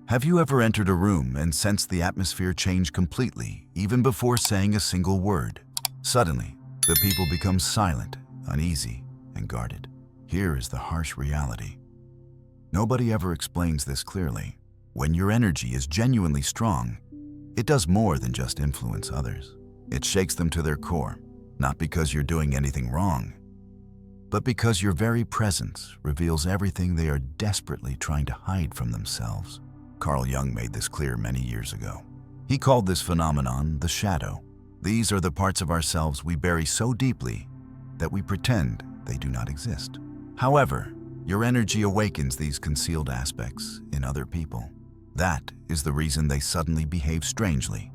Have you ever entered a room and sensed the atmosphere change completely, even before saying a single word? Suddenly, the people become silent, uneasy, and guarded. Here is the harsh reality. Nobody ever explains this clearly. When your energy is genuinely strong, it does more than just influence others. It shakes them to their core, not because you're doing anything wrong, but because your very presence reveals everything they are desperately trying to hide from themselves. Carl Jung made this clear many years ago. He called this phenomenon the shadow. These are the parts of ourselves we bury so deeply that we pretend they do not exist. However, your energy awakens these concealed aspects in other people. That is the reason they suddenly behave strangely,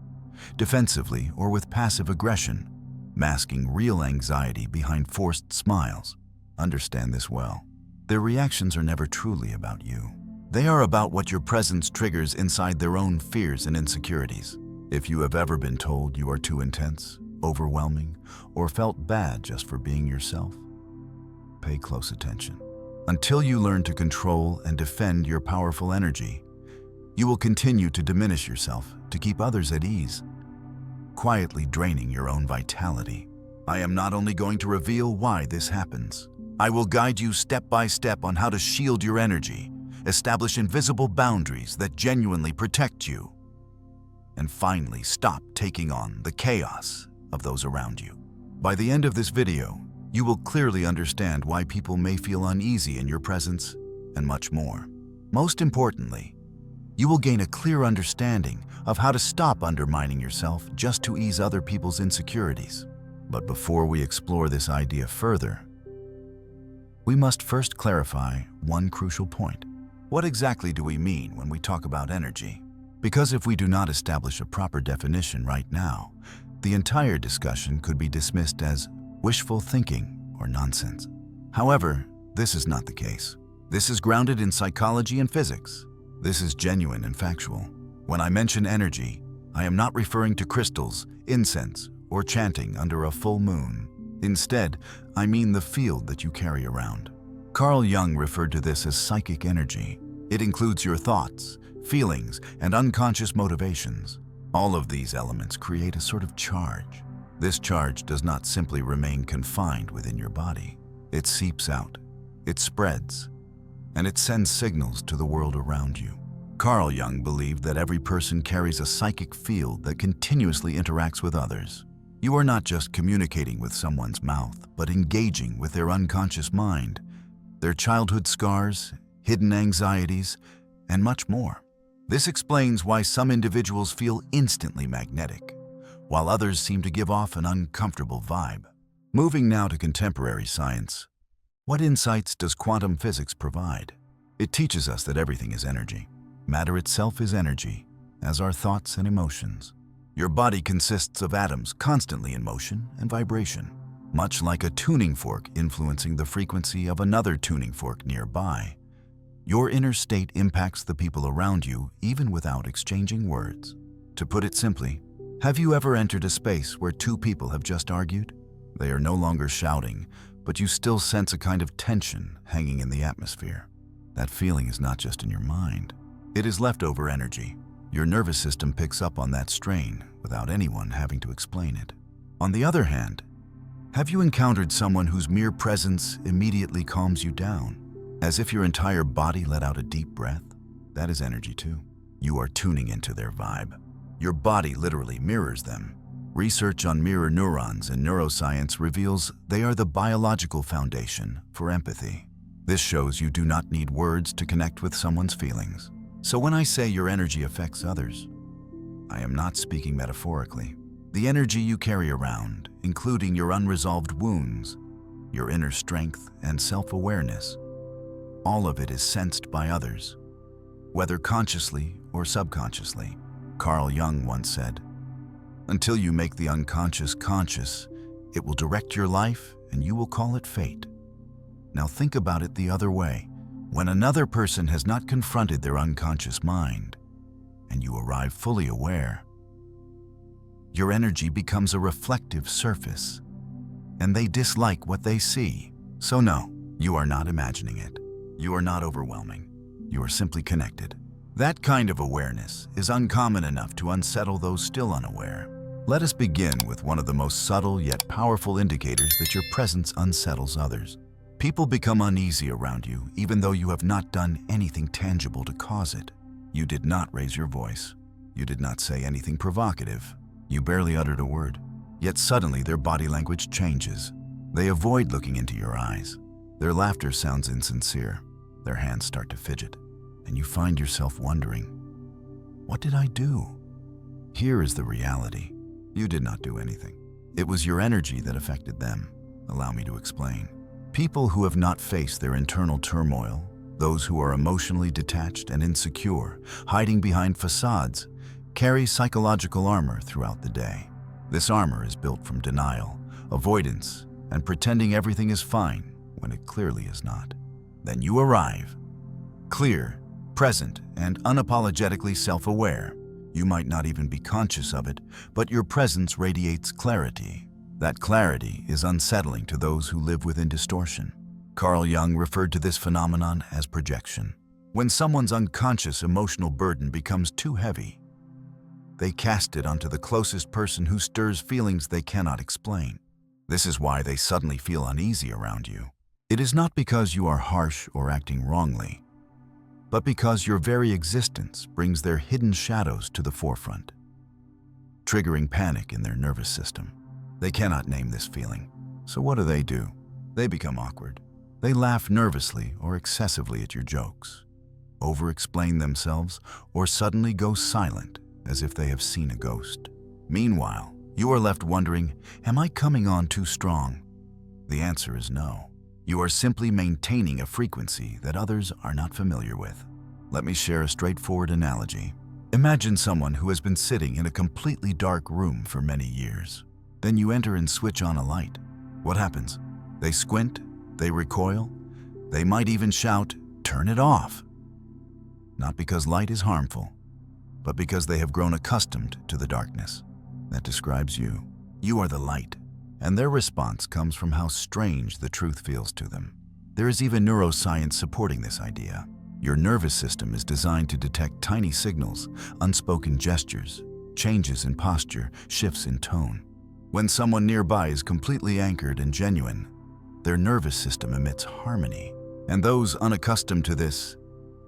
defensively, or with passive aggression, masking real anxiety behind forced smiles. Understand this well. Their reactions are never truly about you. They are about what your presence triggers inside their own fears and insecurities. If you have ever been told you are too intense, overwhelming, or felt bad just for being yourself, pay close attention. Until you learn to control and defend your powerful energy, you will continue to diminish yourself to keep others at ease, quietly draining your own vitality. I am not only going to reveal why this happens, I will guide you step by step on how to shield your energy, establish invisible boundaries that genuinely protect you, and finally stop taking on the chaos of those around you. By the end of this video, you will clearly understand why people may feel uneasy in your presence and much more. Most importantly, you will gain a clear understanding of how to stop undermining yourself just to ease other people's insecurities. But before we explore this idea further, we must first clarify one crucial point. What exactly do we mean when we talk about energy? Because if we do not establish a proper definition right now, the entire discussion could be dismissed as wishful thinking or nonsense. However, this is not the case. This is grounded in psychology and physics. This is genuine and factual. When I mention energy, I am not referring to crystals, incense, or chanting under a full moon. Instead, I mean the field that you carry around. Carl Jung referred to this as psychic energy. It includes your thoughts, feelings, and unconscious motivations. All of these elements create a sort of charge. This charge does not simply remain confined within your body. It seeps out, it spreads, and it sends signals to the world around you. Carl Jung believed that every person carries a psychic field that continuously interacts with others. You are not just communicating with someone's mouth, but engaging with their unconscious mind, their childhood scars, hidden anxieties, and much more. This explains why some individuals feel instantly magnetic, while others seem to give off an uncomfortable vibe. Moving now to contemporary science, what insights does quantum physics provide? It teaches us that everything is energy. Matter itself is energy, as are thoughts and emotions. Your body consists of atoms constantly in motion and vibration, much like a tuning fork influencing the frequency of another tuning fork nearby. Your inner state impacts the people around you even without exchanging words. To put it simply, have you ever entered a space where two people have just argued? They are no longer shouting, but you still sense a kind of tension hanging in the atmosphere. That feeling is not just in your mind. It is leftover energy. Your nervous system picks up on that strain without anyone having to explain it. On the other hand, have you encountered someone whose mere presence immediately calms you down? As if your entire body let out a deep breath? That is energy too. You are tuning into their vibe. Your body literally mirrors them. Research on mirror neurons in neuroscience reveals they are the biological foundation for empathy. This shows you do not need words to connect with someone's feelings. So when I say your energy affects others, I am not speaking metaphorically. The energy you carry around, including your unresolved wounds, your inner strength and self-awareness, all of it is sensed by others, whether consciously or subconsciously. Carl Jung once said, "Until you make the unconscious conscious, it will direct your life and you will call it fate." Now think about it the other way. When another person has not confronted their unconscious mind, and you arrive fully aware, your energy becomes a reflective surface, and they dislike what they see. So no, you are not imagining it. You are not overwhelming. You are simply connected. That kind of awareness is uncommon enough to unsettle those still unaware. Let us begin with one of the most subtle yet powerful indicators that your presence unsettles others. People become uneasy around you even though you have not done anything tangible to cause it. You did not raise your voice. You did not say anything provocative. You barely uttered a word. Yet suddenly their body language changes. They avoid looking into your eyes. Their laughter sounds insincere. Their hands start to fidget. And you find yourself wondering, what did I do? Here is the reality. You did not do anything. It was your energy that affected them. Allow me to explain. People who have not faced their internal turmoil, those who are emotionally detached and insecure, hiding behind facades, carry psychological armor throughout the day. This armor is built from denial, avoidance, and pretending everything is fine when it clearly is not. Then you arrive, clear, present, and unapologetically self-aware. You might not even be conscious of it, but your presence radiates clarity. That clarity is unsettling to those who live within distortion. Carl Jung referred to this phenomenon as projection. When someone's unconscious emotional burden becomes too heavy, they cast it onto the closest person who stirs feelings they cannot explain. This is why they suddenly feel uneasy around you. It is not because you are harsh or acting wrongly, but because your very existence brings their hidden shadows to the forefront, triggering panic in their nervous system. They cannot name this feeling. So what do? They become awkward. They laugh nervously or excessively at your jokes, over-explain themselves, or suddenly go silent as if they have seen a ghost. Meanwhile, you are left wondering, am I coming on too strong? The answer is no. You are simply maintaining a frequency that others are not familiar with. Let me share a straightforward analogy. Imagine someone who has been sitting in a completely dark room for many years. Then you enter and switch on a light. What happens? They squint, they recoil, they might even shout, "Turn it off!" Not because light is harmful, but because they have grown accustomed to the darkness. That describes you. You are the light. And their response comes from how strange the truth feels to them. There is even neuroscience supporting this idea. Your nervous system is designed to detect tiny signals, unspoken gestures, changes in posture, shifts in tone. When someone nearby is completely anchored and genuine, their nervous system emits harmony. And those unaccustomed to this,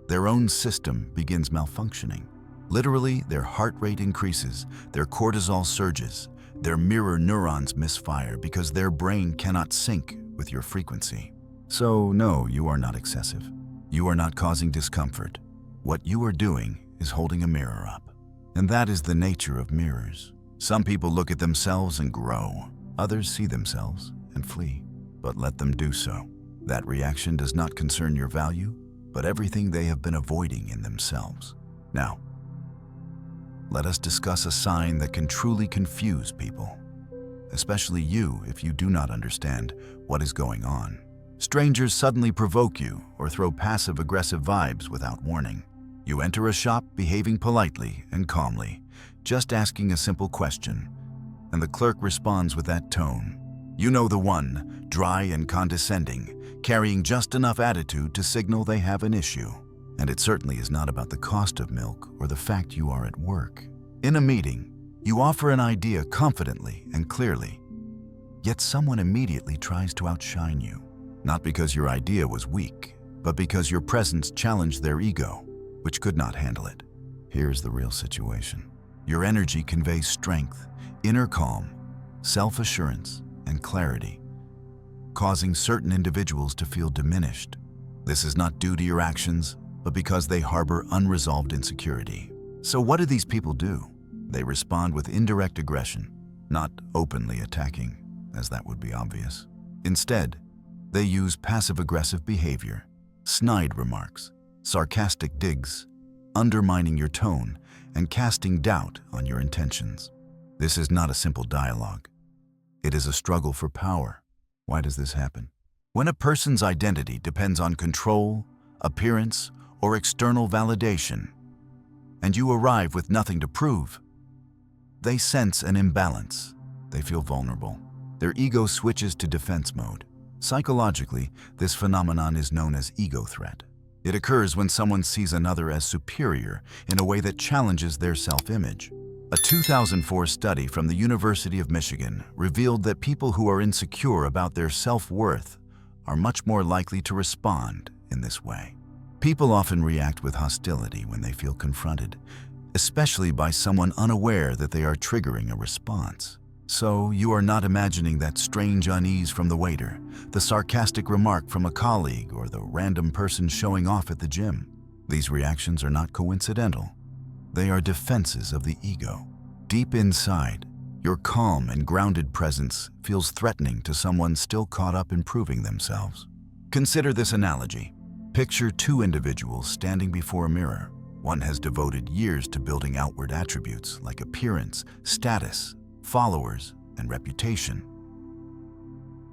their own system begins malfunctioning. Literally, their heart rate increases, their cortisol surges, their mirror neurons misfire because their brain cannot sync with your frequency. So no, you are not excessive. You are not causing discomfort. What you are doing is holding a mirror up. And that is the nature of mirrors. Some people look at themselves and grow. Others see themselves and flee. But let them do so. That reaction does not concern your value, but everything they have been avoiding in themselves. Now, let us discuss a sign that can truly confuse people, especially you if you do not understand what is going on. Strangers suddenly provoke you or throw passive-aggressive vibes without warning. You enter a shop behaving politely and calmly, just asking a simple question, and the clerk responds with that tone. You know the one, dry and condescending, carrying just enough attitude to signal they have an issue. And it certainly is not about the cost of milk or the fact you are at work. In a meeting, you offer an idea confidently and clearly, yet someone immediately tries to outshine you. Not because your idea was weak, but because your presence challenged their ego, which could not handle it. Here's the real situation. Your energy conveys strength, inner calm, self-assurance, and clarity, causing certain individuals to feel diminished. This is not due to your actions, but because they harbor unresolved insecurity. So what do these people do? They respond with indirect aggression, not openly attacking, as that would be obvious. Instead, they use passive-aggressive behavior, snide remarks, sarcastic digs, undermining your tone, and casting doubt on your intentions. This is not a simple dialogue. It is a struggle for power. Why does this happen? When a person's identity depends on control, appearance, or external validation, and you arrive with nothing to prove, they sense an imbalance. They feel vulnerable. Their ego switches to defense mode. Psychologically, this phenomenon is known as ego threat. It occurs when someone sees another as superior in a way that challenges their self-image. A 2004 study from the University of Michigan revealed that people who are insecure about their self-worth are much more likely to respond in this way. People often react with hostility when they feel confronted, especially by someone unaware that they are triggering a response. So you are not imagining that strange unease from the waiter, the sarcastic remark from a colleague, or the random person showing off at the gym. These reactions are not coincidental. They are defenses of the ego. Deep inside, your calm and grounded presence feels threatening to someone still caught up in proving themselves. Consider this analogy. Picture two individuals standing before a mirror. One has devoted years to building outward attributes like appearance, status, followers, and reputation,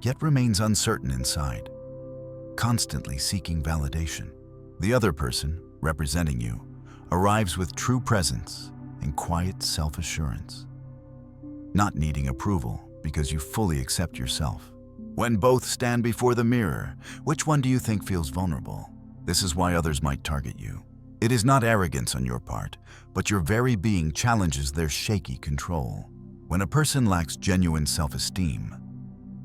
yet remains uncertain inside, constantly seeking validation. The other person, representing you, arrives with true presence and quiet self-assurance, not needing approval because you fully accept yourself. When both stand before the mirror, which one do you think feels vulnerable? This is why others might target you. It is not arrogance on your part, but your very being challenges their shaky control. When a person lacks genuine self-esteem,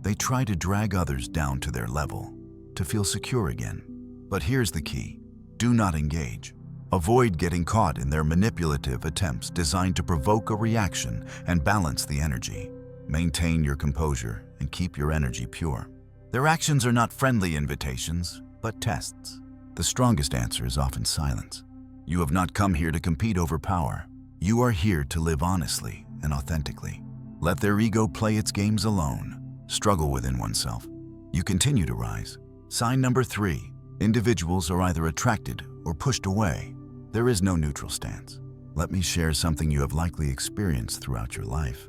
they try to drag others down to their level to feel secure again. But here's the key: do not engage. Avoid getting caught in their manipulative attempts designed to provoke a reaction and balance the energy. Maintain your composure and keep your energy pure. Their actions are not friendly invitations, but tests. The strongest answer is often silence. You have not come here to compete over power. You are here to live honestly and authentically. Let their ego play its games alone. Struggle within oneself. You continue to rise. Sign number 3. Individuals are either attracted or pushed away. There is no neutral stance. Let me share something you have likely experienced throughout your life,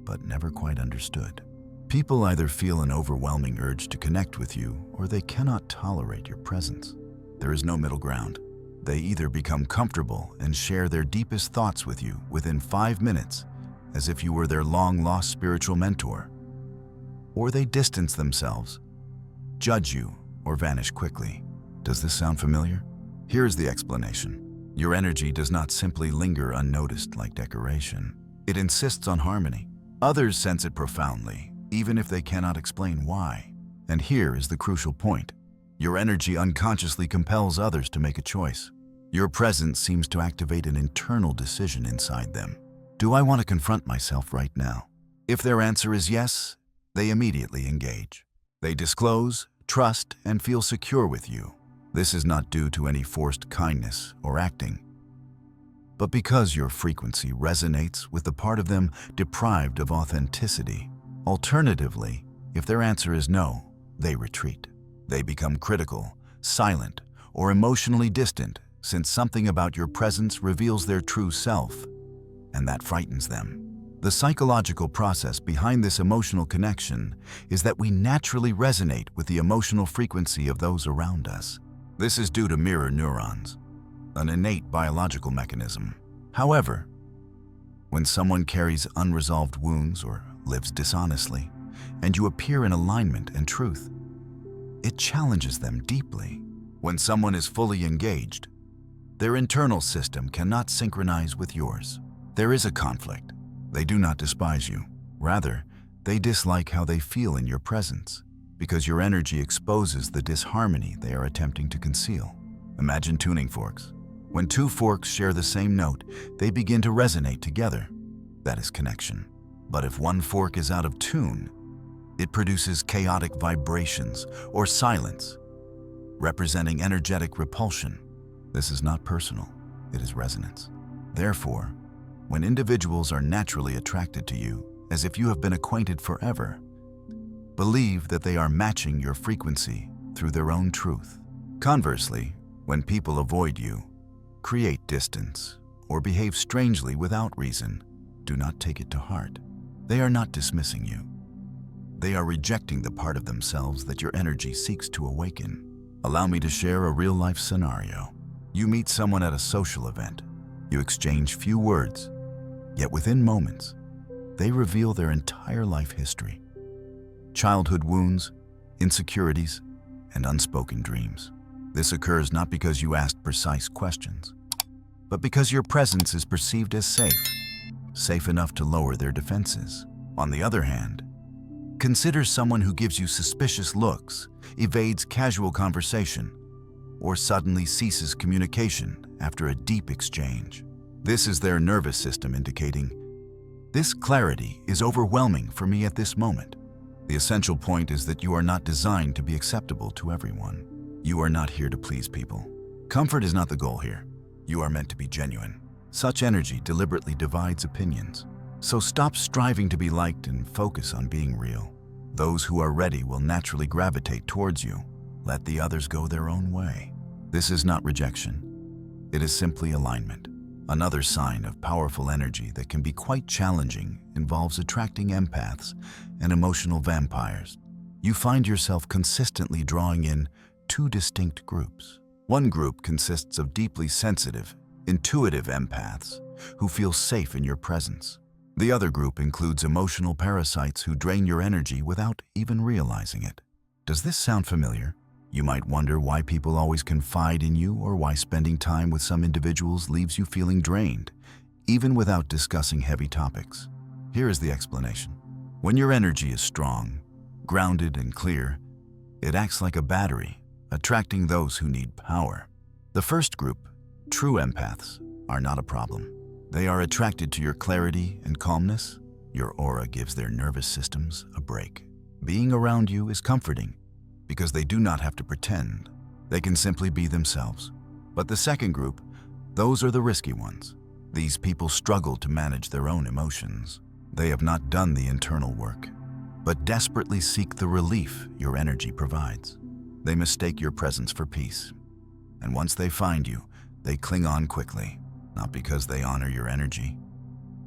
but never quite understood. People either feel an overwhelming urge to connect with you, or they cannot tolerate your presence. There is no middle ground. They either become comfortable and share their deepest thoughts with you within 5 minutes, as if you were their long-lost spiritual mentor, or they distance themselves, judge you, or vanish quickly. Does this sound familiar? Here's the explanation. Your energy does not simply linger unnoticed like decoration. It insists on harmony. Others sense it profoundly, even if they cannot explain why. And here is the crucial point. Your energy unconsciously compels others to make a choice. Your presence seems to activate an internal decision inside them. Do I want to confront myself right now? If their answer is yes, they immediately engage. They disclose, trust, and feel secure with you. This is not due to any forced kindness or acting, but because your frequency resonates with the part of them deprived of authenticity. Alternatively, if their answer is no, they retreat. They become critical, silent, or emotionally distant, since something about your presence reveals their true self, and that frightens them. The psychological process behind this emotional connection is that we naturally resonate with the emotional frequency of those around us. This is due to mirror neurons, an innate biological mechanism. However, when someone carries unresolved wounds or lives dishonestly, and you appear in alignment and truth, it challenges them deeply. When someone is fully engaged, their internal system cannot synchronize with yours. There is a conflict. They do not despise you. Rather, they dislike how they feel in your presence, because your energy exposes the disharmony they are attempting to conceal. Imagine tuning forks. When two forks share the same note, they begin to resonate together. That is connection. But if one fork is out of tune, it produces chaotic vibrations or silence, representing energetic repulsion. This is not personal, it is resonance. Therefore, when individuals are naturally attracted to you, as if you have been acquainted forever, believe that they are matching your frequency through their own truth. Conversely, when people avoid you, create distance, or behave strangely without reason, do not take it to heart. They are not dismissing you. They are rejecting the part of themselves that your energy seeks to awaken. Allow me to share a real-life scenario. You meet someone at a social event. You exchange few words, yet within moments, they reveal their entire life history. Childhood wounds, insecurities, and unspoken dreams. This occurs not because you asked precise questions, but because your presence is perceived as safe enough to lower their defenses. On the other hand, consider someone who gives you suspicious looks, evades casual conversation, or suddenly ceases communication after a deep exchange. This is their nervous system indicating, "This clarity is overwhelming for me at this moment." The essential point is that you are not designed to be acceptable to everyone. You are not here to please people. Comfort is not the goal here. You are meant to be genuine. Such energy deliberately divides opinions. So stop striving to be liked and focus on being real. Those who are ready will naturally gravitate towards you. Let the others go their own way. This is not rejection. It is simply alignment. Another sign of powerful energy that can be quite challenging involves attracting empaths and emotional vampires. You find yourself consistently drawing in two distinct groups. One group consists of deeply sensitive, intuitive empaths who feel safe in your presence. The other group includes emotional parasites who drain your energy without even realizing it. Does this sound familiar? You might wonder why people always confide in you or why spending time with some individuals leaves you feeling drained, even without discussing heavy topics. Here is the explanation. When your energy is strong, grounded, and clear, it acts like a battery, attracting those who need power. The first group, true empaths, are not a problem. They are attracted to your clarity and calmness. Your aura gives their nervous systems a break. Being around you is comforting because they do not have to pretend. They can simply be themselves. But the second group, those are the risky ones. These people struggle to manage their own emotions. They have not done the internal work, but desperately seek the relief your energy provides. They mistake your presence for peace. And once they find you, they cling on quickly, not because they honor your energy,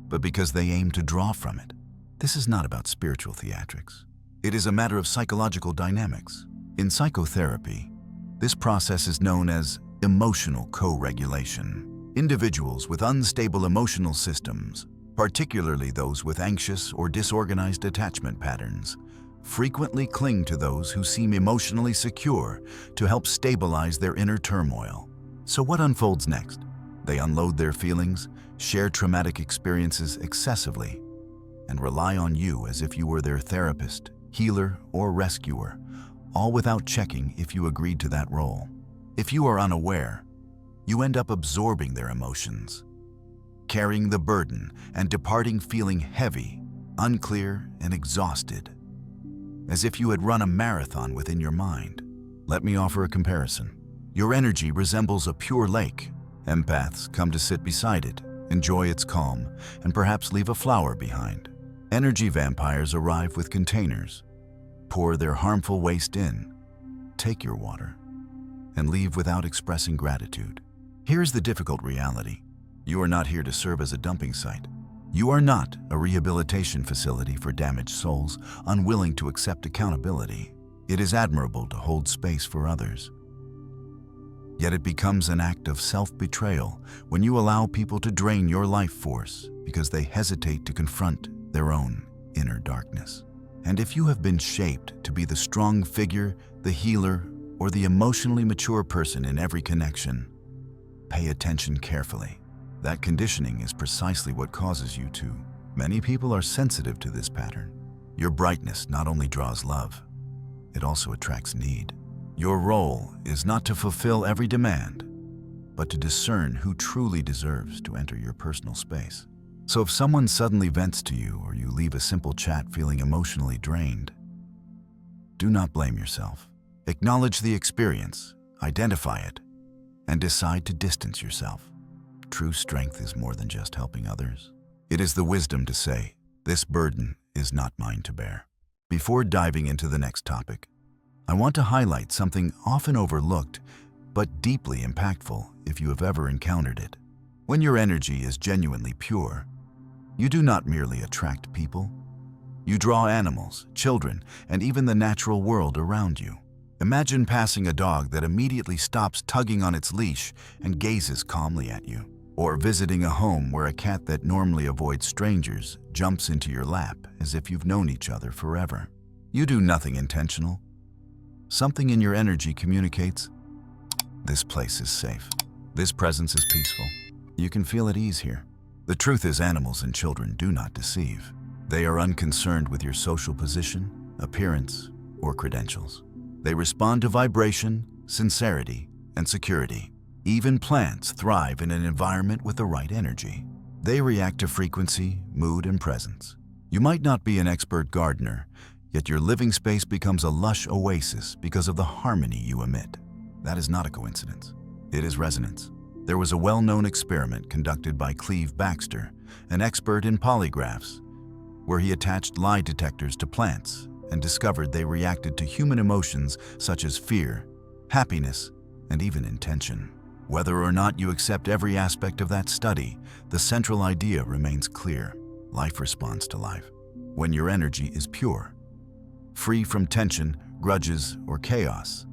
but because they aim to draw from it. This is not about spiritual theatrics. It is a matter of psychological dynamics. In psychotherapy, this process is known as emotional co-regulation. Individuals with unstable emotional systems, particularly those with anxious or disorganized attachment patterns, frequently cling to those who seem emotionally secure to help stabilize their inner turmoil. So what unfolds next? They unload their feelings, share traumatic experiences excessively, and rely on you as if you were their therapist, healer, or rescuer, all without checking if you agreed to that role. If you are unaware, you end up absorbing their emotions, carrying the burden and departing feeling heavy, unclear, and exhausted, as if you had run a marathon within your mind. Let me offer a comparison. Your energy resembles a pure lake. Empaths come to sit beside it, enjoy its calm, and perhaps leave a flower behind. Energy vampires arrive with containers, pour their harmful waste in, take your water, and leave without expressing gratitude. Here's the difficult reality. You are not here to serve as a dumping site. You are not a rehabilitation facility for damaged souls unwilling to accept accountability. It is admirable to hold space for others. Yet it becomes an act of self-betrayal when you allow people to drain your life force because they hesitate to confront their own inner darkness. And if you have been shaped to be the strong figure, the healer, or the emotionally mature person in every connection, pay attention carefully. That conditioning is precisely what causes you to. Many people are sensitive to this pattern. Your brightness not only draws love, it also attracts need. Your role is not to fulfill every demand, but to discern who truly deserves to enter your personal space. So if someone suddenly vents to you or you leave a simple chat feeling emotionally drained, do not blame yourself. Acknowledge the experience, identify it, and decide to distance yourself. True strength is more than just helping others. It is the wisdom to say, "This burden is not mine to bear." Before diving into the next topic, I want to highlight something often overlooked, but deeply impactful if you have ever encountered it. When your energy is genuinely pure, you do not merely attract people. You draw animals, children, and even the natural world around you. Imagine passing a dog that immediately stops tugging on its leash and gazes calmly at you. Or visiting a home where a cat that normally avoids strangers jumps into your lap as if you've known each other forever. You do nothing intentional. Something in your energy communicates, This place is safe. This presence is peaceful. You can feel at ease here. The truth is, animals and children do not deceive. They are unconcerned with your social position, appearance, or credentials. They respond to vibration, sincerity, and security. Even plants thrive in an environment with the right energy. They react to frequency, mood, and presence. You might not be an expert gardener, yet your living space becomes a lush oasis because of the harmony you emit. That is not a coincidence. It is resonance. There was a well-known experiment conducted by Cleve Baxter, an expert in polygraphs, where he attached lie detectors to plants and discovered they reacted to human emotions such as fear, happiness, and even intention. Whether or not you accept every aspect of that study, the central idea remains clear. Life responds to life. When your energy is pure, free from tension, grudges, or chaos,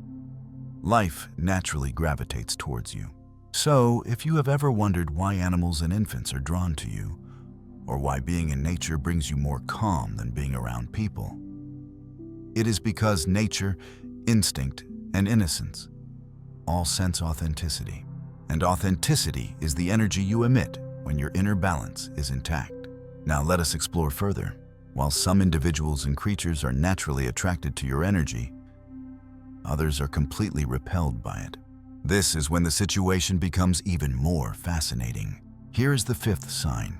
life naturally gravitates towards you. So, if you have ever wondered why animals and infants are drawn to you, or why being in nature brings you more calm than being around people, it is because nature, instinct, and innocence all sense authenticity. And authenticity is the energy you emit when your inner balance is intact. Now let us explore further. While some individuals and creatures are naturally attracted to your energy, others are completely repelled by it. This is when the situation becomes even more fascinating. Here is the fifth sign.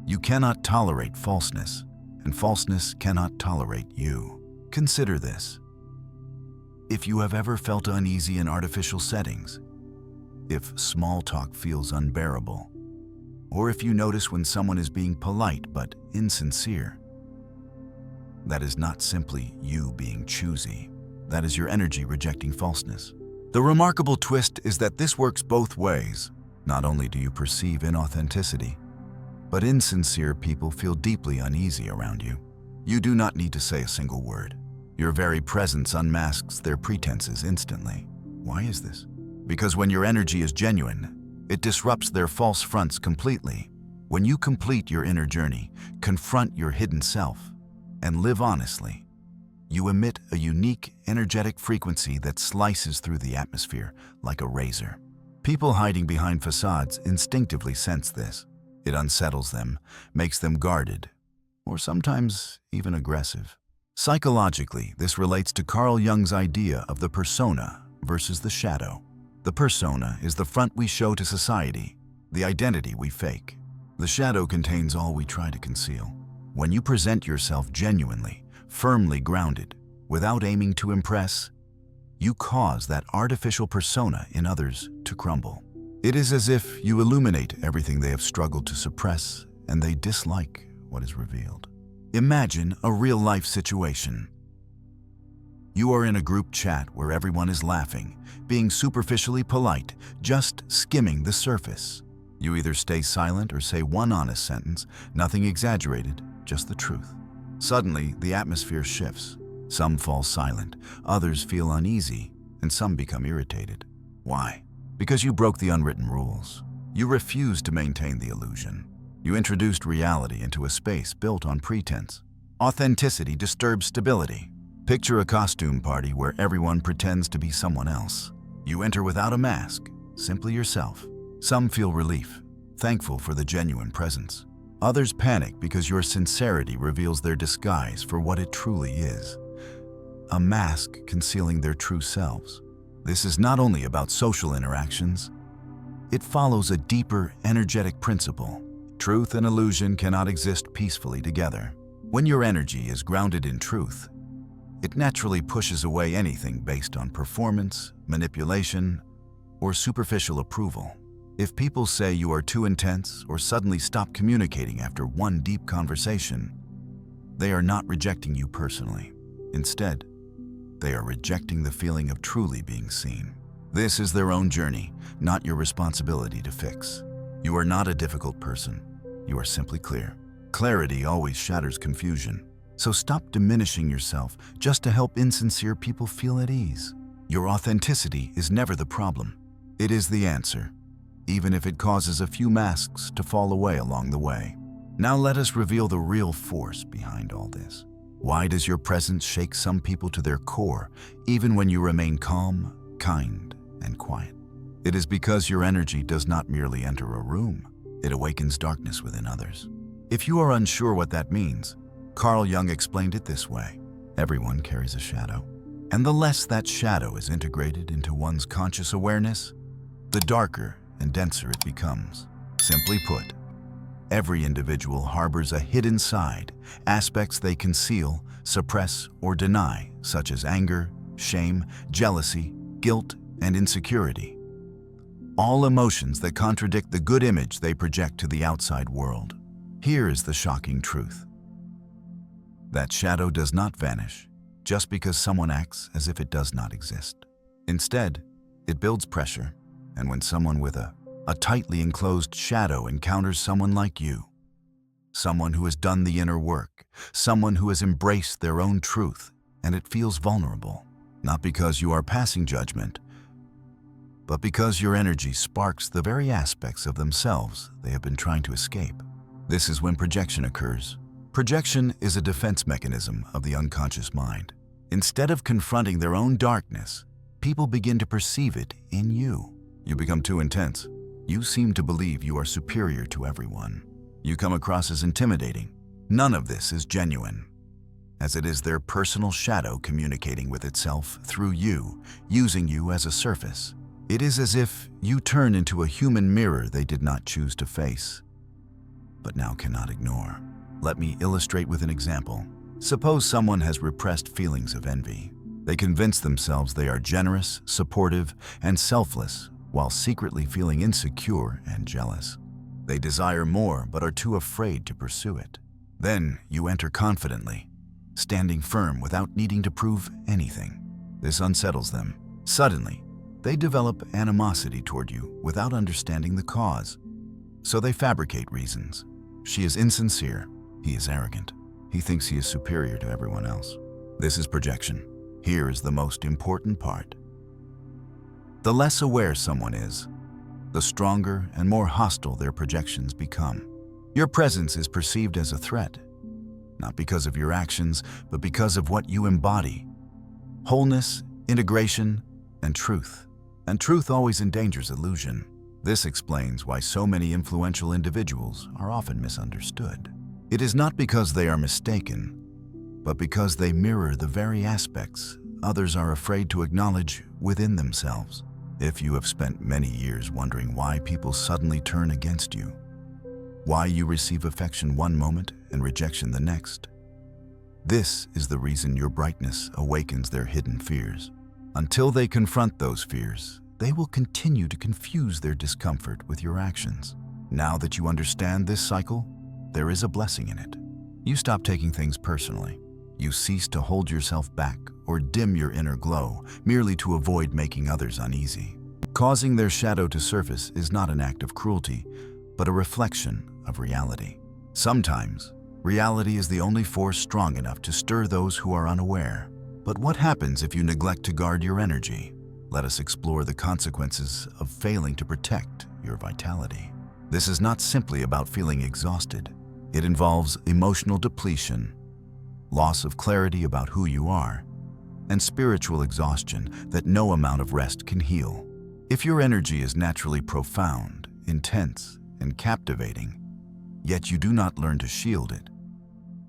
You cannot tolerate falseness, and falseness cannot tolerate you. Consider this. If you have ever felt uneasy in artificial settings, if small talk feels unbearable, or if you notice when someone is being polite but insincere, that is not simply you being choosy. That is your energy rejecting falseness. The remarkable twist is that this works both ways. Not only do you perceive inauthenticity, but insincere people feel deeply uneasy around you. You do not need to say a single word. Your very presence unmasks their pretenses instantly. Why is this? Because when your energy is genuine, it disrupts their false fronts completely. When you complete your inner journey, confront your hidden self, and live honestly, you emit a unique, energetic frequency that slices through the atmosphere like a razor. People hiding behind facades instinctively sense this. It unsettles them, makes them guarded, or sometimes even aggressive. Psychologically, this relates to Carl Jung's idea of the persona versus the shadow. The persona is the front we show to society, the identity we fake. The shadow contains all we try to conceal. When you present yourself genuinely, firmly grounded, without aiming to impress, you cause that artificial persona in others to crumble. It is as if you illuminate everything they have struggled to suppress, and they dislike what is revealed. Imagine a real-life situation. You are in a group chat where everyone is laughing, being superficially polite, just skimming the surface. You either stay silent or say one honest sentence, nothing exaggerated, just the truth. Suddenly, the atmosphere shifts. Some fall silent, others feel uneasy, and some become irritated. Why? Because you broke the unwritten rules. You refused to maintain the illusion. You introduced reality into a space built on pretense. Authenticity disturbs stability. Picture a costume party where everyone pretends to be someone else. You enter without a mask, simply yourself. Some feel relief, thankful for the genuine presence. Others panic because your sincerity reveals their disguise for what it truly is. A mask concealing their true selves. This is not only about social interactions. It follows a deeper, energetic principle. Truth and illusion cannot exist peacefully together. When your energy is grounded in truth, it naturally pushes away anything based on performance, manipulation, or superficial approval. If people say you are too intense or suddenly stop communicating after one deep conversation, they are not rejecting you personally. Instead, they are rejecting the feeling of truly being seen. This is their own journey, not your responsibility to fix. You are not a difficult person. You are simply clear. Clarity always shatters confusion. So stop diminishing yourself just to help insincere people feel at ease. Your authenticity is never the problem. It is the answer, even if it causes a few masks to fall away along the way. Now let us reveal the real force behind all this. Why does your presence shake some people to their core, even when you remain calm, kind, and and quiet. It is because your energy does not merely enter a room, it awakens darkness within others. If you are unsure what that means, Carl Jung explained it this way: everyone carries a shadow, and the less that shadow is integrated into one's conscious awareness, the darker and denser it becomes. Simply put, every individual harbors a hidden side, aspects they conceal, suppress, or deny, such as anger, shame, jealousy, guilt, and insecurity. All emotions that contradict the good image they project to the outside world. Here is the shocking truth. That shadow does not vanish just because someone acts as if it does not exist. Instead, it builds pressure, and when someone with a tightly enclosed shadow encounters someone like you, someone who has done the inner work, someone who has embraced their own truth, and it feels vulnerable, not because you are passing judgment, but because your energy sparks the very aspects of themselves they have been trying to escape. This is when projection occurs. Projection is a defense mechanism of the unconscious mind. Instead of confronting their own darkness, people begin to perceive it in you. You become too intense. You seem to believe you are superior to everyone. You come across as intimidating. None of this is genuine, as it is their personal shadow communicating with itself through you, using you as a surface. It is as if you turn into a human mirror they did not choose to face, but now cannot ignore. Let me illustrate with an example. Suppose someone has repressed feelings of envy. They convince themselves they are generous, supportive, and selfless, while secretly feeling insecure and jealous. They desire more but are too afraid to pursue it. Then you enter confidently, standing firm without needing to prove anything. This unsettles them. Suddenly, they develop animosity toward you without understanding the cause. So they fabricate reasons. She is insincere. He is arrogant. He thinks he is superior to everyone else. This is projection. Here is the most important part. The less aware someone is, the stronger and more hostile their projections become. Your presence is perceived as a threat, not because of your actions, but because of what you embody. Wholeness, integration, and truth. And truth always endangers illusion. This explains why so many influential individuals are often misunderstood. It is not because they are mistaken, but because they mirror the very aspects others are afraid to acknowledge within themselves. If you have spent many years wondering why people suddenly turn against you, why you receive affection one moment and rejection the next, this is the reason your brightness awakens their hidden fears. Until they confront those fears, they will continue to confuse their discomfort with your actions. Now that you understand this cycle, there is a blessing in it. You stop taking things personally. You cease to hold yourself back or dim your inner glow merely to avoid making others uneasy. Causing their shadow to surface is not an act of cruelty, but a reflection of reality. Sometimes, reality is the only force strong enough to stir those who are unaware. But what happens if you neglect to guard your energy? Let us explore the consequences of failing to protect your vitality. This is not simply about feeling exhausted. It involves emotional depletion, loss of clarity about who you are, and spiritual exhaustion that no amount of rest can heal. If your energy is naturally profound, intense, and captivating, yet you do not learn to shield it,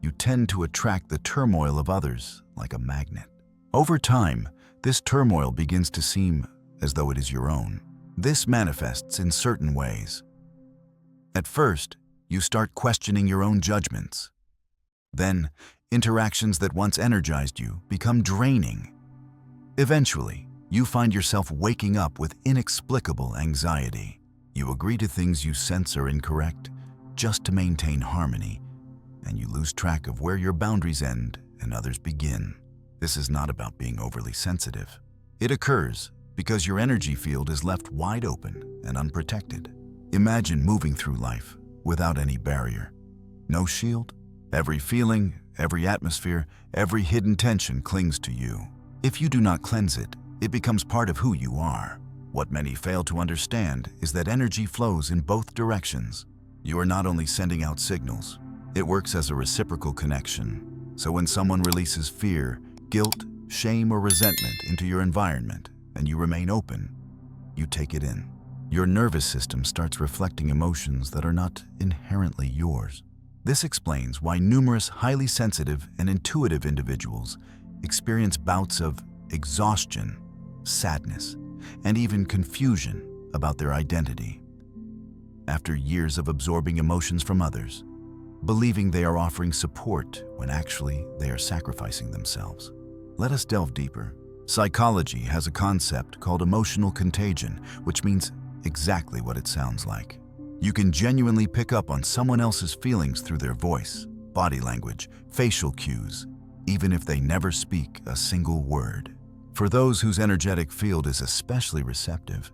you tend to attract the turmoil of others like a magnet. Over time, this turmoil begins to seem as though it is your own. This manifests in certain ways. At first, you start questioning your own judgments. Then, interactions that once energized you become draining. Eventually, you find yourself waking up with inexplicable anxiety. You agree to things you sense are incorrect just to maintain harmony, and you lose track of where your boundaries end and others begin. This is not about being overly sensitive. It occurs because your energy field is left wide open and unprotected. Imagine moving through life without any barrier. No shield. Every feeling, every atmosphere, every hidden tension clings to you. If you do not cleanse it, it becomes part of who you are. What many fail to understand is that energy flows in both directions. You are not only sending out signals, it works as a reciprocal connection. So when someone releases fear, guilt, shame, or resentment into your environment, and you remain open, you take it in. Your nervous system starts reflecting emotions that are not inherently yours. This explains why numerous highly sensitive and intuitive individuals experience bouts of exhaustion, sadness, and even confusion about their identity. After years of absorbing emotions from others, believing they are offering support when actually they are sacrificing themselves. Let us delve deeper. Psychology has a concept called emotional contagion, which means exactly what it sounds like. You can genuinely pick up on someone else's feelings through their voice, body language, facial cues, even if they never speak a single word. For those whose energetic field is especially receptive,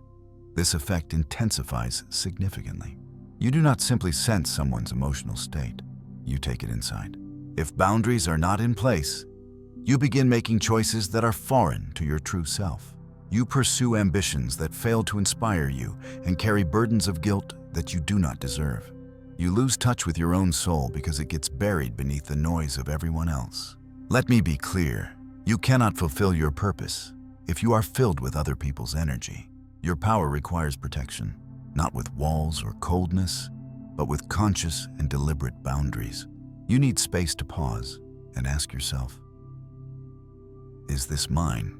this effect intensifies significantly. You do not simply sense someone's emotional state, you take it inside. If boundaries are not in place, you begin making choices that are foreign to your true self. You pursue ambitions that fail to inspire you and carry burdens of guilt that you do not deserve. You lose touch with your own soul because it gets buried beneath the noise of everyone else. Let me be clear, you cannot fulfill your purpose if you are filled with other people's energy. Your power requires protection, not with walls or coldness, but with conscious and deliberate boundaries. You need space to pause and ask yourself, is this mine?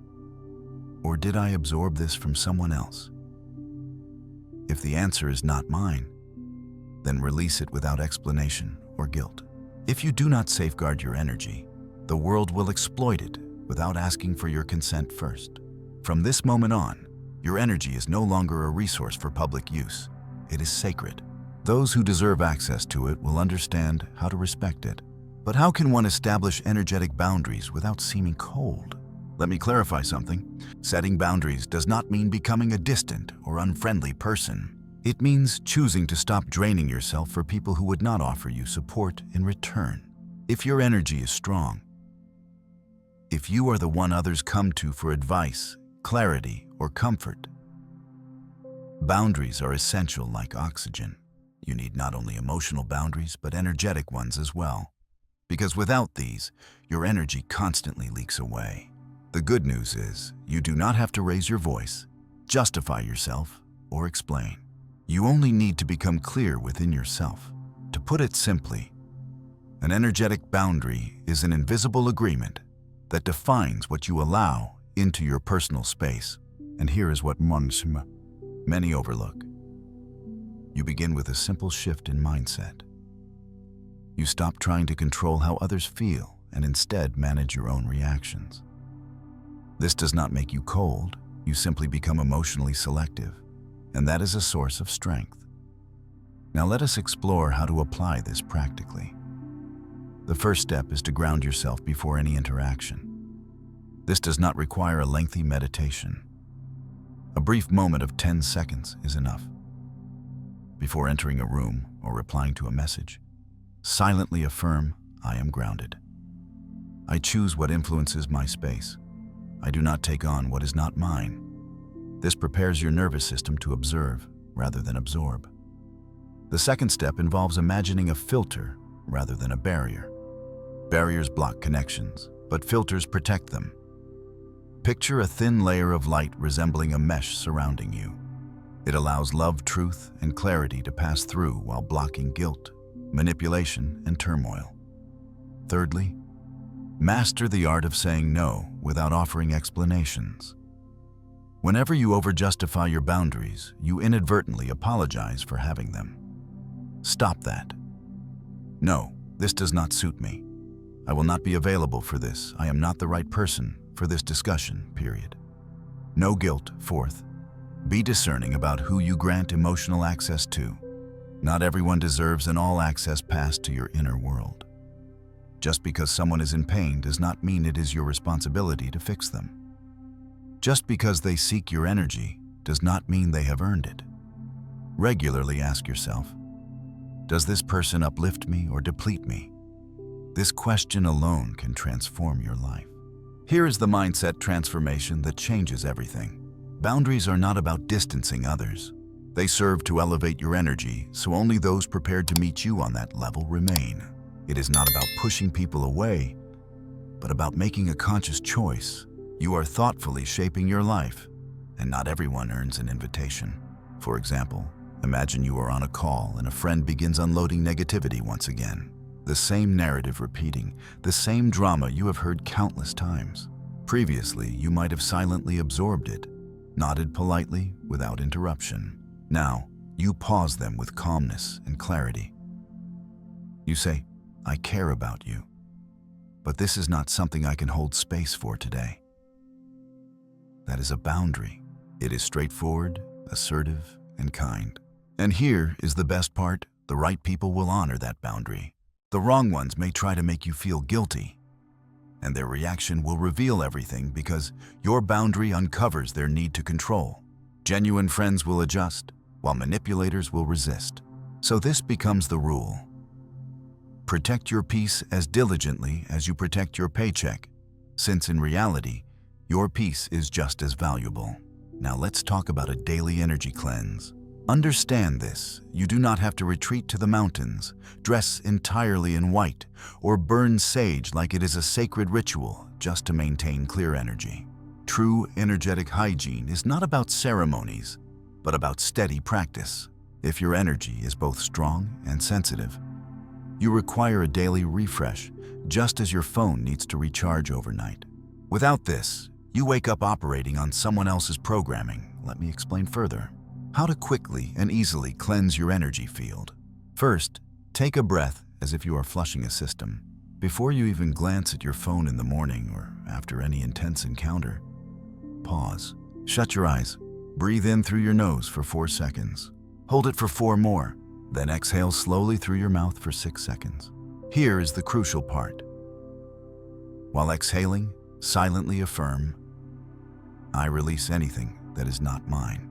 Or did I absorb this from someone else? If the answer is not mine, then release it without explanation or guilt. If you do not safeguard your energy, the world will exploit it without asking for your consent first. From this moment on, your energy is no longer a resource for public use. It is sacred. Those who deserve access to it will understand how to respect it. But how can one establish energetic boundaries without seeming cold? Let me clarify something. Setting boundaries does not mean becoming a distant or unfriendly person. It means choosing to stop draining yourself for people who would not offer you support in return. If your energy is strong, if you are the one others come to for advice, clarity, or comfort, boundaries are essential like oxygen. You need not only emotional boundaries, but energetic ones as well. Because without these, your energy constantly leaks away. The good news is, you do not have to raise your voice, justify yourself, or explain. You only need to become clear within yourself. To put it simply, an energetic boundary is an invisible agreement that defines what you allow into your personal space. And here is what many overlook. You begin with a simple shift in mindset. You stop trying to control how others feel and instead manage your own reactions. This does not make you cold, you simply become emotionally selective, and that is a source of strength. Now let us explore how to apply this practically. The first step is to ground yourself before any interaction. This does not require a lengthy meditation. A brief moment of 10 seconds is enough. Before entering a room or replying to a message, silently affirm, I am grounded. I choose what influences my space. I do not take on what is not mine. This prepares your nervous system to observe rather than absorb. The second step involves imagining a filter rather than a barrier. Barriers block connections, but filters protect them. Picture a thin layer of light resembling a mesh surrounding you. It allows love, truth, and clarity to pass through while blocking guilt, manipulation, and turmoil. Thirdly, master the art of saying no without offering explanations. Whenever you over-justify your boundaries, you inadvertently apologize for having them. Stop that. No, this does not suit me. I will not be available for this. I am not the right person for this discussion, period. No guilt. Fourth, be discerning about who you grant emotional access to. Not everyone deserves an all-access pass to your inner world. Just because someone is in pain does not mean it is your responsibility to fix them. Just because they seek your energy does not mean they have earned it. Regularly ask yourself, does this person uplift me or deplete me? This question alone can transform your life. Here is the mindset transformation that changes everything. Boundaries are not about distancing others. They serve to elevate your energy, so only those prepared to meet you on that level remain. It is not about pushing people away, but about making a conscious choice. You are thoughtfully shaping your life, and not everyone earns an invitation. For example, imagine you are on a call and a friend begins unloading negativity once again. The same narrative repeating, the same drama you have heard countless times. Previously, you might have silently absorbed it, nodded politely without interruption. Now, you pause them with calmness and clarity. You say, "I care about you, but this is not something I can hold space for today." That is a boundary. It is straightforward, assertive, and kind. And here is the best part: the right people will honor that boundary. The wrong ones may try to make you feel guilty, and their reaction will reveal everything because your boundary uncovers their need to control. Genuine friends will adjust, while manipulators will resist. So this becomes the rule. Protect your peace as diligently as you protect your paycheck, since in reality, your peace is just as valuable. Now let's talk about a daily energy cleanse. Understand this: you do not have to retreat to the mountains, dress entirely in white, or burn sage like it is a sacred ritual just to maintain clear energy. True energetic hygiene is not about ceremonies, but about steady practice. If your energy is both strong and sensitive, you require a daily refresh, just as your phone needs to recharge overnight. Without this, you wake up operating on someone else's programming. Let me explain further. How to quickly and easily cleanse your energy field. First, take a breath as if you are flushing a system. Before you even glance at your phone in the morning or after any intense encounter, pause. Shut your eyes. Breathe in through your nose for 4 seconds. Hold it for 4 more. Then exhale slowly through your mouth for 6 seconds. Here is the crucial part. While exhaling, silently affirm, "I release anything that is not mine."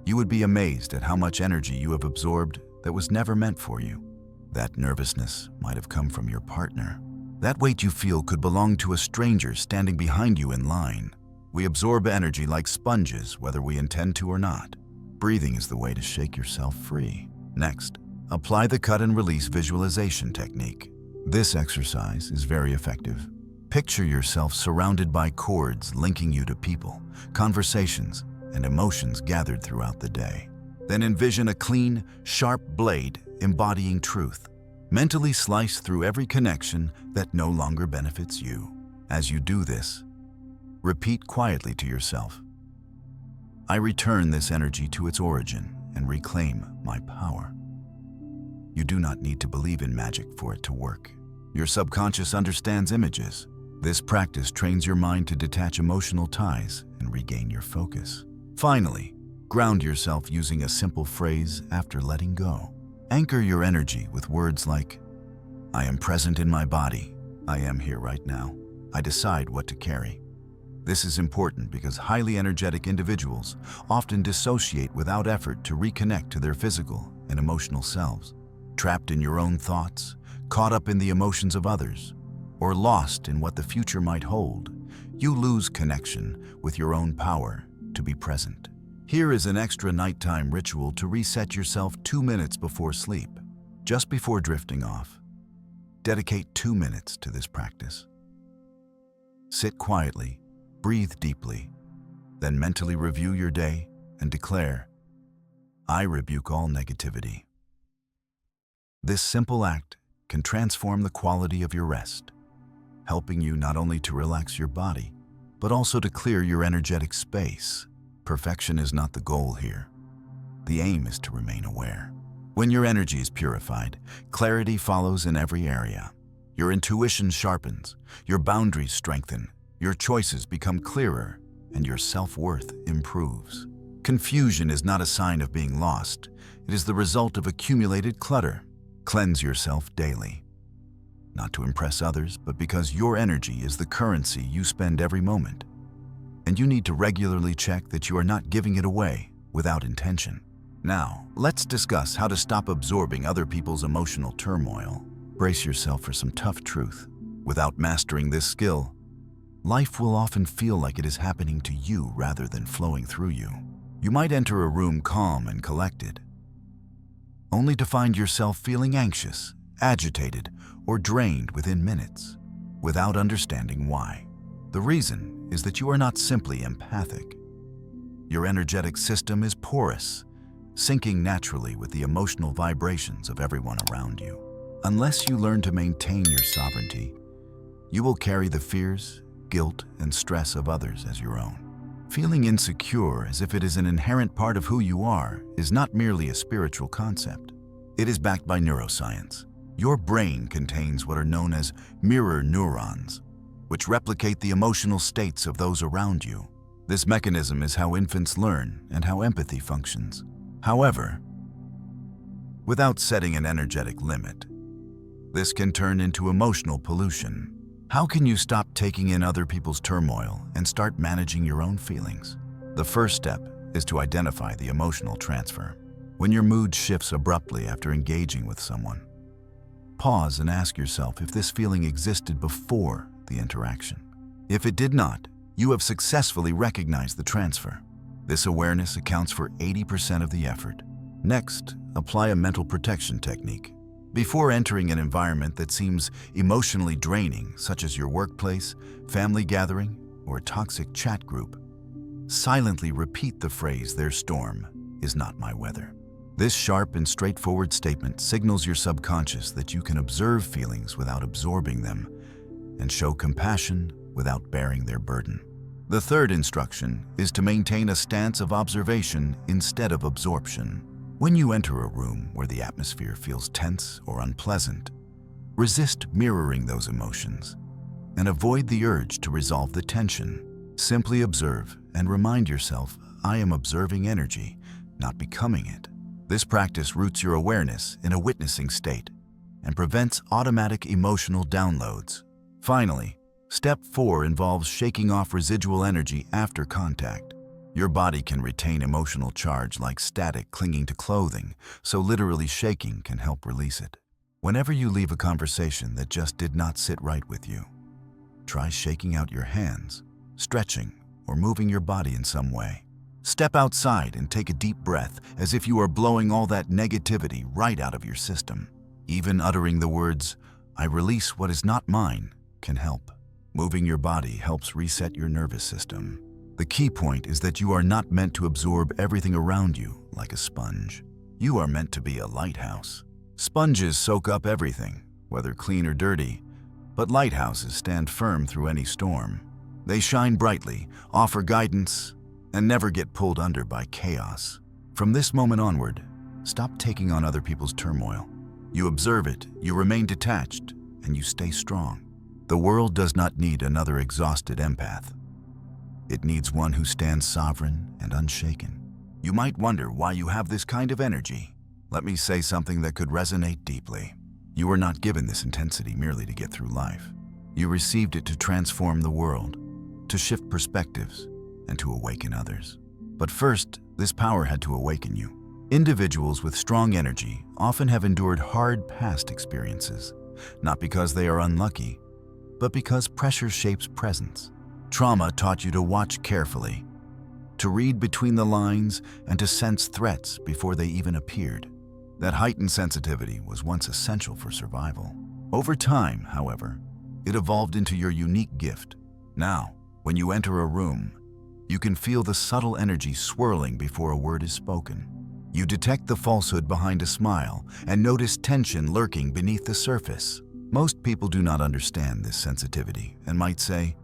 You would be amazed at how much energy you have absorbed that was never meant for you. That nervousness might have come from your partner. That weight you feel could belong to a stranger standing behind you in line. We absorb energy like sponges, whether we intend to or not. Breathing is the way to shake yourself free. Next, apply the cut and release visualization technique. This exercise is very effective. Picture yourself surrounded by cords linking you to people, conversations, and emotions gathered throughout the day. Then envision a clean, sharp blade embodying truth. Mentally slice through every connection that no longer benefits you. As you do this, repeat quietly to yourself, "I return this energy to its origin and reclaim my power." You do not need to believe in magic for it to work. Your subconscious understands images. This practice trains your mind to detach emotional ties and regain your focus. Finally, ground yourself using a simple phrase after letting go. Anchor your energy with words like, "I am present in my body. I am here right now. I decide what to carry." This is important because highly energetic individuals often dissociate without effort to reconnect to their physical and emotional selves. Trapped in your own thoughts, caught up in the emotions of others, or lost in what the future might hold, you lose connection with your own power to be present. Here is an extra nighttime ritual to reset yourself 2 minutes before sleep. Just before drifting off, dedicate 2 minutes to this practice. Sit quietly, breathe deeply, then mentally review your day and declare, "I rebuke all negativity." This simple act can transform the quality of your rest, helping you not only to relax your body, but also to clear your energetic space. Perfection is not the goal here. The aim is to remain aware. When your energy is purified, clarity follows in every area. Your intuition sharpens, your boundaries strengthen, your choices become clearer, and your self-worth improves. Confusion is not a sign of being lost. It is the result of accumulated clutter. Cleanse yourself daily. Not to impress others, but because your energy is the currency you spend every moment. And you need to regularly check that you are not giving it away without intention. Now, let's discuss how to stop absorbing other people's emotional turmoil. Brace yourself for some tough truth. Without mastering this skill, life will often feel like it is happening to you rather than flowing through you. You might enter a room calm and collected, only to find yourself feeling anxious, agitated, or drained within minutes, without understanding why. The reason is that you are not simply empathic. Your energetic system is porous, syncing naturally with the emotional vibrations of everyone around you. Unless you learn to maintain your sovereignty, you will carry the fears, guilt, and stress of others as your own. Feeling insecure as if it is an inherent part of who you are is not merely a spiritual concept. It is backed by neuroscience. Your brain contains what are known as mirror neurons, which replicate the emotional states of those around you. This mechanism is how infants learn and how empathy functions. However, without setting an energetic limit, this can turn into emotional pollution. How can you stop taking in other people's turmoil and start managing your own feelings? The first step is to identify the emotional transfer. When your mood shifts abruptly after engaging with someone, pause and ask yourself if this feeling existed before the interaction. If it did not, you have successfully recognized the transfer. This awareness accounts for 80% of the effort. Next, apply a mental protection technique. Before entering an environment that seems emotionally draining, such as your workplace, family gathering, or a toxic chat group, silently repeat the phrase, "Their storm is not my weather." This sharp and straightforward statement signals your subconscious that you can observe feelings without absorbing them and show compassion without bearing their burden. The third instruction is to maintain a stance of observation instead of absorption. When you enter a room where the atmosphere feels tense or unpleasant, resist mirroring those emotions and avoid the urge to resolve the tension. Simply observe and remind yourself, "I am observing energy, not becoming it." This practice roots your awareness in a witnessing state and prevents automatic emotional downloads. Finally, step 4 involves shaking off residual energy after contact. Your body can retain emotional charge like static clinging to clothing, so literally shaking can help release it. Whenever you leave a conversation that just did not sit right with you, try shaking out your hands, stretching, or moving your body in some way. Step outside and take a deep breath as if you are blowing all that negativity right out of your system. Even uttering the words, "I release what is not mine," can help. Moving your body helps reset your nervous system. The key point is that you are not meant to absorb everything around you like a sponge. You are meant to be a lighthouse. Sponges soak up everything, whether clean or dirty, but lighthouses stand firm through any storm. They shine brightly, offer guidance, and never get pulled under by chaos. From this moment onward, stop taking on other people's turmoil. You observe it, you remain detached, and you stay strong. The world does not need another exhausted empath. It needs one who stands sovereign and unshaken. You might wonder why you have this kind of energy. Let me say something that could resonate deeply. You were not given this intensity merely to get through life. You received it to transform the world, to shift perspectives, and to awaken others. But first, this power had to awaken you. Individuals with strong energy often have endured hard past experiences, not because they are unlucky, but because pressure shapes presence. Trauma taught you to watch carefully, to read between the lines, and to sense threats before they even appeared. That heightened sensitivity was once essential for survival. Over time, however, it evolved into your unique gift. Now, when you enter a room, you can feel the subtle energy swirling before a word is spoken. You detect the falsehood behind a smile and notice tension lurking beneath the surface. Most people do not understand this sensitivity and might say,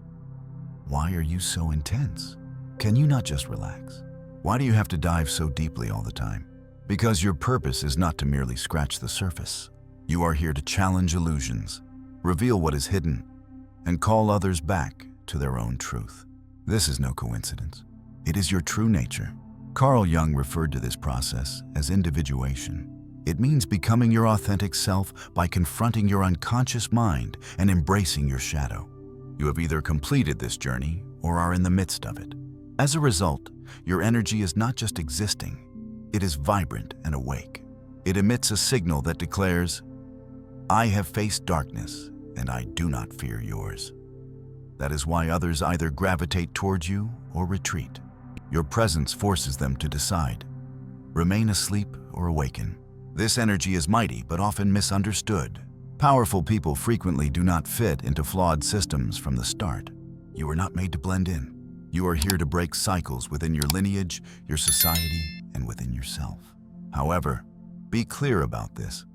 "Why are you so intense? Can you not just relax? Why do you have to dive so deeply all the time?" Because your purpose is not to merely scratch the surface. You are here to challenge illusions, reveal what is hidden, and call others back to their own truth. This is no coincidence. It is your true nature. Carl Jung referred to this process as individuation. It means becoming your authentic self by confronting your unconscious mind and embracing your shadow. You have either completed this journey or are in the midst of it. As a result, your energy is not just existing, it is vibrant and awake. It emits a signal that declares, "I have faced darkness and I do not fear yours." That is why others either gravitate towards you or retreat. Your presence forces them to decide, remain asleep or awaken. This energy is mighty but often misunderstood. Powerful people frequently do not fit into flawed systems from the start. You are not made to blend in. You are here to break cycles within your lineage, your society, and within yourself. However, be clear about this.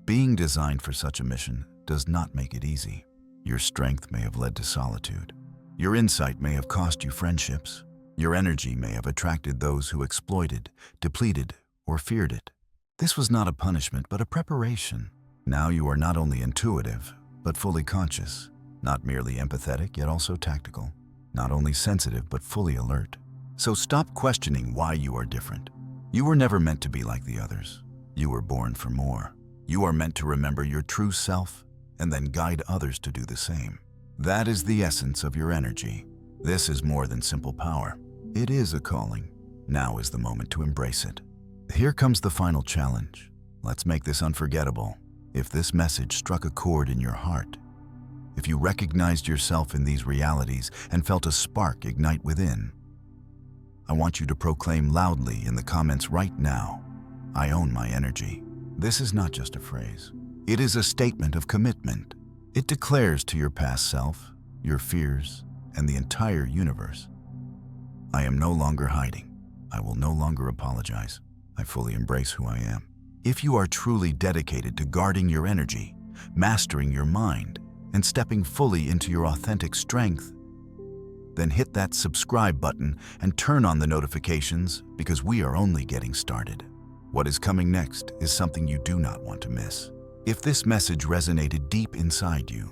Being designed for such a mission does not make it easy. Your strength may have led to solitude. Your insight may have cost you friendships. Your energy may have attracted those who exploited, depleted, or feared it. This was not a punishment, but a preparation. Now you are not only intuitive, but fully conscious, not merely empathetic, yet also tactical, not only sensitive, but fully alert. So stop questioning why you are different. You were never meant to be like the others. You were born for more. You are meant to remember your true self and then guide others to do the same. That is the essence of your energy. This is more than simple power. It is a calling. Now is the moment to embrace it. Here comes the final challenge. Let's make this unforgettable. If this message struck a chord in your heart, if you recognized yourself in these realities and felt a spark ignite within, I want you to proclaim loudly in the comments right now, "I own my energy." This is not just a phrase. It is a statement of commitment. It declares to your past self, your fears, and the entire universe, I am no longer hiding. I will no longer apologize. I fully embrace who I am. If you are truly dedicated to guarding your energy, mastering your mind, and stepping fully into your authentic strength, then hit that subscribe button and turn on the notifications, because we are only getting started. What is coming next is something you do not want to miss. If this message resonated deep inside you,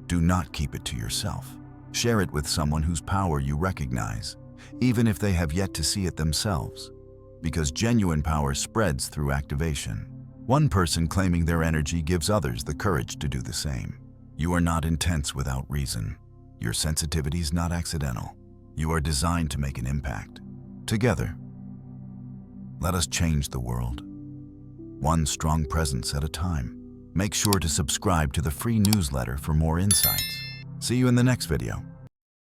do not keep it to yourself. Share it with someone whose power you recognize, even if they have yet to see it themselves, because genuine power spreads through activation. One person claiming their energy gives others the courage to do the same. You are not intense without reason. Your sensitivity is not accidental. You are designed to make an impact. Together, let us change the world, one strong presence at a time. Make sure to subscribe to the free newsletter for more insights. See you in the next video.